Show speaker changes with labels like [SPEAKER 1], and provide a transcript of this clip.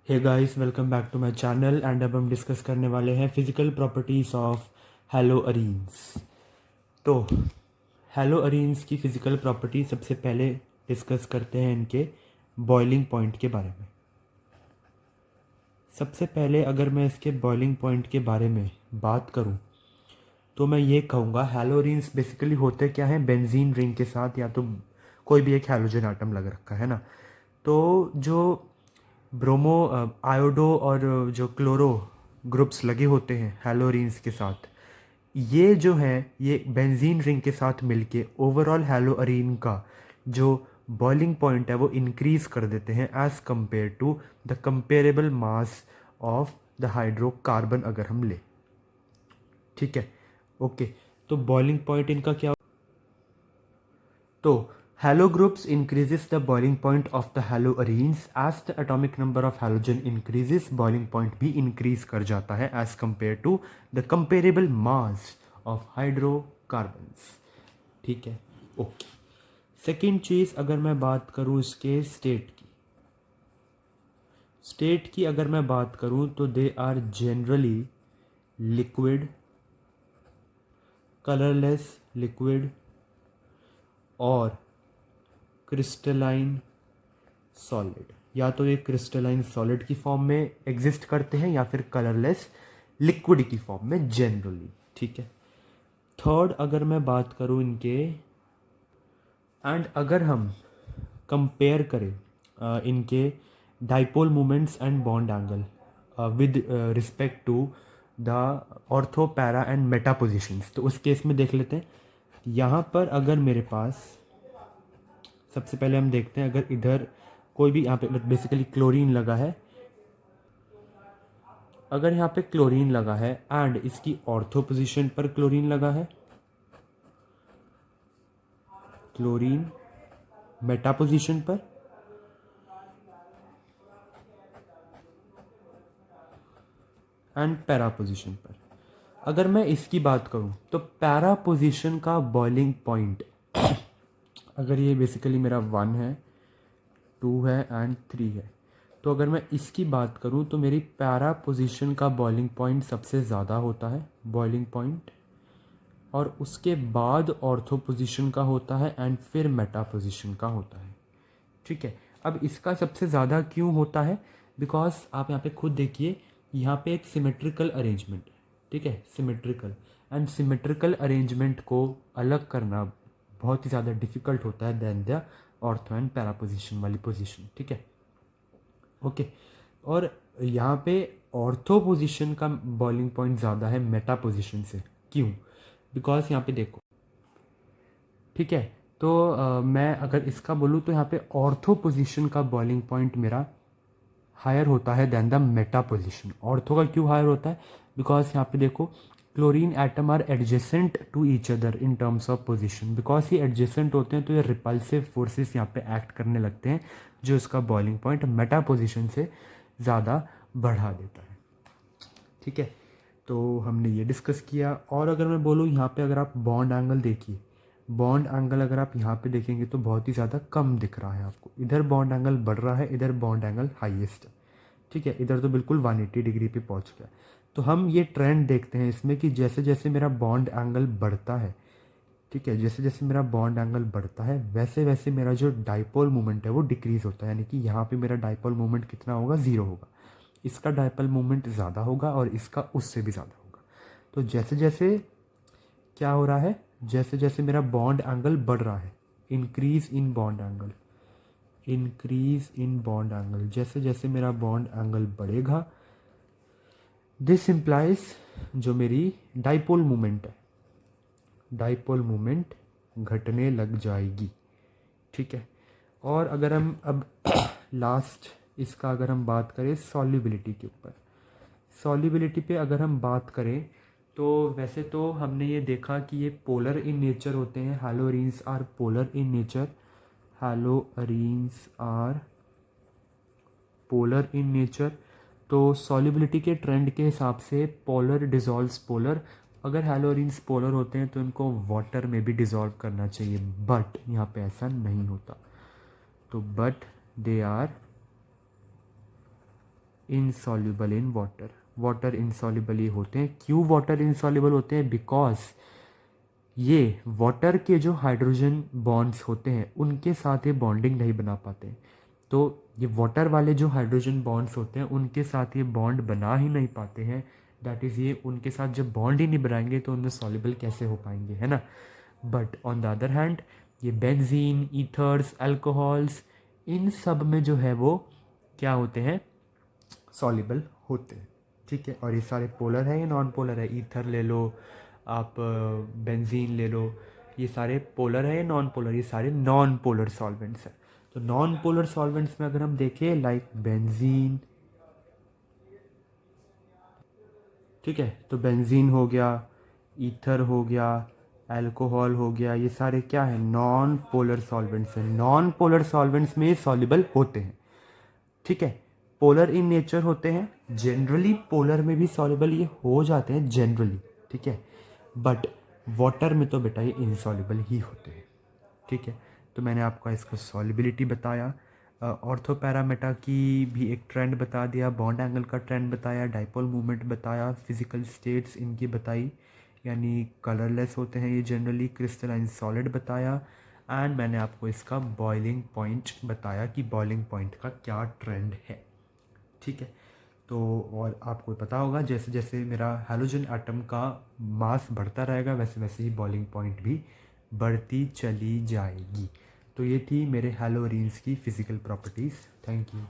[SPEAKER 1] Hey guys, welcome back to my channel. And अब हम discuss करने वाले हैं फिजिकल प्रॉपर्टीज़ ऑफ हैलोअरीन्स। तो हैलोअरीन्स की फ़िज़िकल प्रॉपर्टी सबसे पहले डिस्कस करते हैं इनके बॉइलिंग पॉइंट के बारे में। सबसे पहले अगर मैं इसके बॉइलिंग पॉइंट के बारे में बात करूं तो मैं ये कहूँगा हैलोअरीन्स बेसिकली होते क्या हैं, बेंजीन रिंग के साथ या तो कोई भी एक हैलोजन आटम लग रखा है ना। तो जो ब्रोमो आयोडो और जो क्लोरो ग्रुप्स लगे होते हैं हैलोरीन्स के साथ, ये जो है ये बेंजीन रिंग के साथ मिलके ओवरऑल हैलोअरीन का जो बॉइलिंग पॉइंट है वो इंक्रीज कर देते हैं as compare to the comparable mass of the hydrocarbon अगर हम ले। ठीक है, ओके। तो बॉइलिंग पॉइंट इनका क्या? तो halo groups increases the boiling point of the haloarenes as the atomic number of halogen increases, boiling point भी increase कर जाता है as compared to the comparable mass of hydrocarbons। ठीक है, ओके। सेकेंड चीज़ अगर मैं बात करूँ इसके स्टेट की अगर मैं बात करूँ तो they are generally liquid, colourless liquid और क्रिस्टलाइन सॉलिड। या तो ये क्रिस्टलाइन सॉलिड की फॉर्म में एग्जिस्ट करते हैं या फिर कलरलेस लिक्विड की फॉर्म में जनरली। ठीक है। थर्ड अगर मैं बात करूँ इनके, एंड अगर हम कंपेयर करें इनके dipole moments and bond angle with respect to the ortho, para and meta positions, तो उस केस में देख लेते हैं। यहाँ पर अगर मेरे पास सबसे पहले हम देखते हैं, अगर इधर कोई भी यहाँ पे बेसिकली क्लोरीन लगा है, अगर यहाँ पे क्लोरीन लगा है एंड इसकी ऑर्थो पोजीशन पर क्लोरीन लगा है, क्लोरीन मेटा पोजीशन पर एंड पैरा पोजीशन पर। अगर मैं इसकी बात करूँ तो पैरा पोजीशन का बॉइलिंग पॉइंट अगर ये बेसिकली मेरा 1 है, 2 है एंड 3 है, तो अगर मैं इसकी बात करूँ तो मेरी पैरा पोजीशन का बॉइलिंग पॉइंट सबसे ज़्यादा होता है बॉइलिंग पॉइंट, और उसके बाद ऑर्थो पोजीशन का होता है एंड फिर मेटा पोजीशन का होता है। ठीक है, अब इसका सबसे ज़्यादा क्यों होता है? बिकॉज आप यहाँ पे खुद देखिए, यहाँ पे एक सिमेट्रिकल अरेंजमेंट है। ठीक है, सिमेट्रिकल, एंड सिमेट्रिकल अरेंजमेंट को अलग करना बहुत ही ज़्यादा डिफिकल्ट होता है than the ortho and para position वाली पोजिशन। ठीक है, ओके। और यहाँ पे ऑर्थो पोजीशन का बॉइलिंग पॉइंट ज़्यादा है मेटा पोजीशन से। क्यों? बिकॉज यहाँ पे देखो, ठीक है, तो मैं अगर इसका बोलूँ तो यहाँ पे ऑर्थो पोजीशन का बॉइलिंग पॉइंट मेरा हायर होता है than the meta position. Ortho का क्यों हायर होता है? बिकॉज यहाँ पे देखो, chlorine atom are adjacent to each other in terms of position. Because ये एडजेसेंट होते हैं तो ये रिपल्सिव फोर्सेस यहाँ पे एक्ट करने लगते हैं, जो इसका बॉइलिंग पॉइंट मेटा पोजीशन से ज़्यादा बढ़ा देता है। ठीक है, तो हमने ये डिस्कस किया। और अगर मैं बोलूँ यहाँ पे अगर आप बॉन्ड एंगल देखिए, बॉन्ड एंगल अगर आप यहाँ पे देखेंगे तो बहुत ही ज़्यादा कम दिख रहा है आपको। इधर बॉन्ड एंगल बढ़ रहा है, इधर बॉन्ड एंगल हाईएस्ट है। ठीक है, इधर तो बिल्कुल 180 डिग्री पे पहुँच गया। तो हम ये ट्रेंड देखते हैं इसमें कि जैसे जैसे मेरा बॉन्ड एंगल बढ़ता है, ठीक है, जैसे जैसे मेरा बॉन्ड एंगल बढ़ता है वैसे वैसे मेरा जो डाइपोल मोमेंट है वो डिक्रीज़ होता है। यानी कि यहाँ पे मेरा डाइपोल मोमेंट कितना होगा? 0 होगा। इसका डाइपोल मोमेंट ज़्यादा होगा और इसका उससे भी ज़्यादा होगा। तो जैसे जैसे क्या हो रहा है, जैसे जैसे मेरा बॉन्ड एंगल बढ़ रहा है, increase in bond angle, increase in bond angle, जैसे जैसे मेरा बॉन्ड एंगल बढ़ेगा, दिस इम्प्लाइज जो मेरी डाइपोल मोमेंट है, डाइपोल मोमेंट घटने लग जाएगी। ठीक है, और अगर हम अब लास्ट इसका अगर हम बात करें सॉल्युबिलिटी के ऊपर, सॉल्युबिलिटी पे अगर हम बात करें तो वैसे तो हमने ये देखा कि ये पोलर इन नेचर होते हैं। Haloarenes are polar in nature, haloarenes are polar in nature. तो सॉल्युबिलिटी के ट्रेंड के हिसाब से पोलर डिजॉल्व्स पोलर। अगर हैलोअरीन्स पोलर होते हैं तो इनको वाटर में भी डिजॉल्व करना चाहिए, बट यहाँ पे ऐसा नहीं होता। तो but they are insoluble in water. Water insoluble ये होते हैं। क्यों वाटर इनसॉल्युबल होते हैं? बिकॉज ये वाटर के जो हाइड्रोजन बॉन्ड्स होते हैं उनके साथ ये बॉन्डिंग नहीं बना पाते। तो ये वाटर वाले जो हाइड्रोजन बॉन्ड्स होते हैं उनके साथ ये बॉन्ड बना ही नहीं पाते हैं। दैट इज़ ये उनके साथ जब बॉन्ड ही नहीं बनाएंगे तो उनमें सॉल्युबल कैसे हो पाएंगे, है ना। But on the other hand ये बेंजीन, ईथर्स, अल्कोहल्स, इन सब में जो है वो क्या होते हैं? सॉल्युबल होते हैं। ठीक है, और ये सारे पोलर है या नॉन पोलर है? ईथर ले लो आप, बेंजीन ले लो, ये सारे पोलर है या नॉन पोलर? ये सारे नॉन पोलर सॉल्वेंट्स हैं। तो नॉन पोलर सॉल्वेंट्स में अगर हम देखें लाइक बेंजीन, ठीक है, तो बेंजीन हो गया, ईथर हो गया, अल्कोहल हो गया, ये सारे क्या है? नॉन पोलर सॉल्वेंट्स हैं। नॉन पोलर सॉल्वेंट्स में ये सॉल्युबल होते हैं। ठीक है, पोलर इन नेचर होते हैं। जनरली पोलर में भी सॉल्युबल ये हो जाते हैं जनरली, ठीक है, बट वाटर में तो बेटा ये इनसॉल्युबल ही होते हैं। ठीक है, तो मैंने आपको इसका सॉल्युबिलिटी बताया, ऑर्थो पैरामेटा की भी एक ट्रेंड बता दिया, बॉन्ड एंगल का ट्रेंड बताया, डाइपोल मूवमेंट बताया, फिजिकल स्टेट्स इनकी बताई, यानी कलरलेस होते हैं ये जनरली, क्रिस्टलाइन सॉलिड बताया, एंड मैंने आपको इसका बॉइलिंग पॉइंट बताया कि बॉइलिंग पॉइंट का क्या ट्रेंड है। ठीक है, तो और आपको पता होगा जैसे जैसे मेरा हैलोजन एटम का मास बढ़ता रहेगा वैसे वैसे ही बॉइलिंग पॉइंट भी बढ़ती चली जाएगी। तो ये थी मेरे हैलोरीन्स की फ़िज़िकल प्रॉपर्टीज़। Thank you.